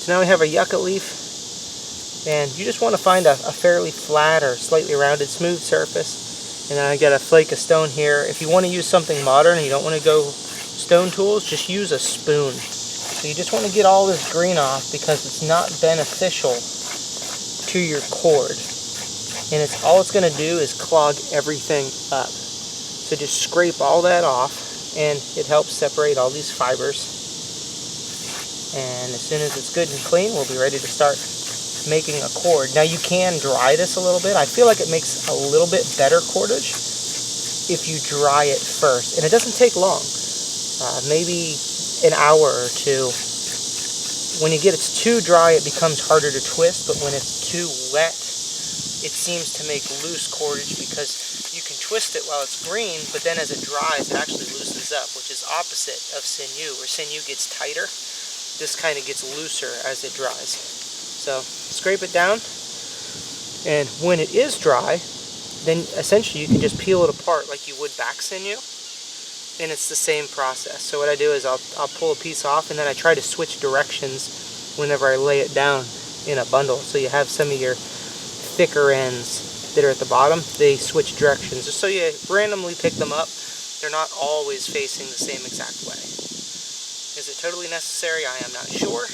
So now we have our yucca leaf, and you just want to find a fairly flat or slightly rounded, smooth surface. And then I got a flake of stone here. If you want to use something modern and you don't want to go stone tools, just use a spoon. So you just want to get all this green off because it's not beneficial to your cord. And all it's going to do is clog everything up. So just scrape all that off, and it helps separate all these fibers. And as soon as it's good and clean, we'll be ready to start making a cord. Now you can dry this a little bit. I feel like it makes a little bit better cordage if you dry it first. And it doesn't take long, maybe an hour or two. When you get it's too dry, it becomes harder to twist, but when it's too wet, it seems to make loose cordage because you can twist it while it's green, but then as it dries, it actually loosens up, which is opposite of sinew. Where sinew gets tighter, this kind of gets looser as it dries. So scrape it down, and when it is dry, then essentially you can just peel it apart like you would back sinew, and it's the same process. So what I do is I'll pull a piece off, and then I try to switch directions whenever I lay it down in a bundle. So you have some of your thicker ends that are at the bottom, they switch directions. Just so you randomly pick them up, they're not always facing the same exact way. Is it totally necessary? I am not sure,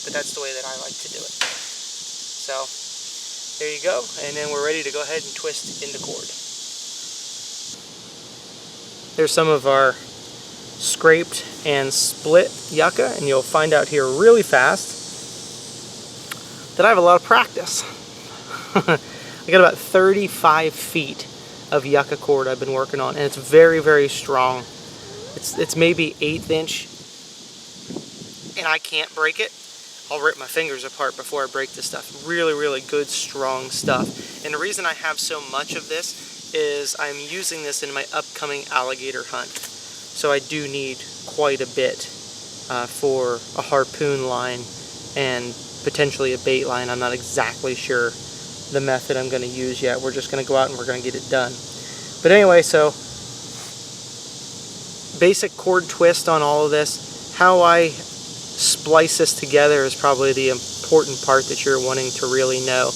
but that's the way that I like to do it. So there you go, and then we're ready to go ahead and twist into cord. There's some of our scraped and split yucca, and you'll find out here really fast that I have a lot of practice. I got about 35 feet of yucca cord I've been working on, and it's very, very strong. It's maybe 1/8 inch, and I can't break it. I'll rip my fingers apart before I break this stuff. Really, really good, strong stuff. And the reason I have so much of this is I'm using this in my upcoming alligator hunt. So I do need quite a bit for a harpoon line and potentially a bait line. I'm not exactly sure the method I'm going to use yet. We're just going to go out and we're going to get it done. But anyway, so basic cord twist on all of this. How I splice this together is probably the important part that you're wanting to really know.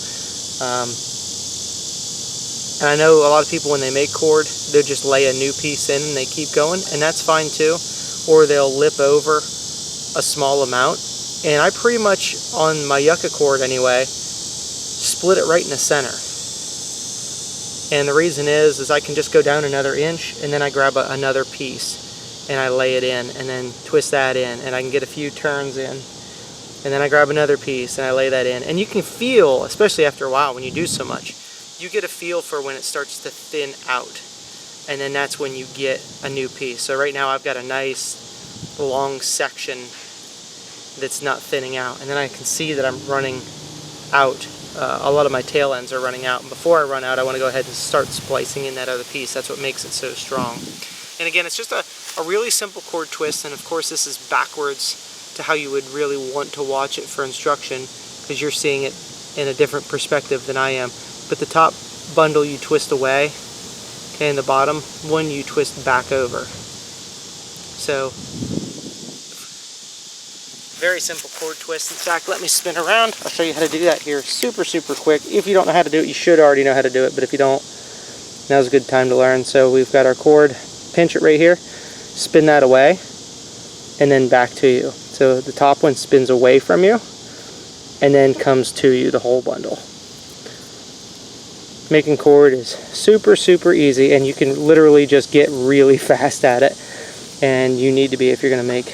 And I know a lot of people, when they make cord, they'll just lay a new piece in and they keep going, and that's fine too. Or they'll lip over a small amount. And I pretty much, on my yucca cord anyway, split it right in the center. And the reason is I can just go down another inch, and then I grab another piece and I lay it in, and then twist that in, and I can get a few turns in, and then I grab another piece and I lay that in. And you can feel, especially after a while when you do so much, you get a feel for when it starts to thin out, and then that's when you get a new piece. So right now I've got a nice long section that's not thinning out, and then I can see that I'm running out. A lot of my tail ends are running out, and before I run out I want to go ahead and start splicing in that other piece. That's what makes it so strong. And again, it's just a really simple cord twist, and of course this is backwards to how you would really want to watch it for instruction, because you're seeing it in a different perspective than I am. But the top bundle you twist away, okay, and the bottom one you twist back over. So, very simple cord twist. In fact, let me spin around. I'll show you how to do that here super, super quick. If you don't know how to do it, you should already know how to do it, but if you don't, now's a good time to learn. So we've got our cord, pinch it right here, spin that away, and then back to you. So the top one spins away from you, and then comes to you, the whole bundle. Making cord is super, super easy, and you can literally just get really fast at it. And you need to be if you're going to make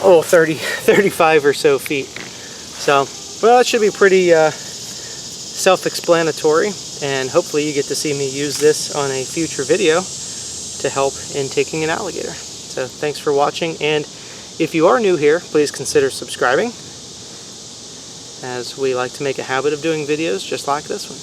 35 or so feet. So, well, it should be pretty self-explanatory, and hopefully you get to see me use this on a future video to help in taking an alligator. So thanks for watching, and if you are new here, please consider subscribing, as we like to make a habit of doing videos just like this one.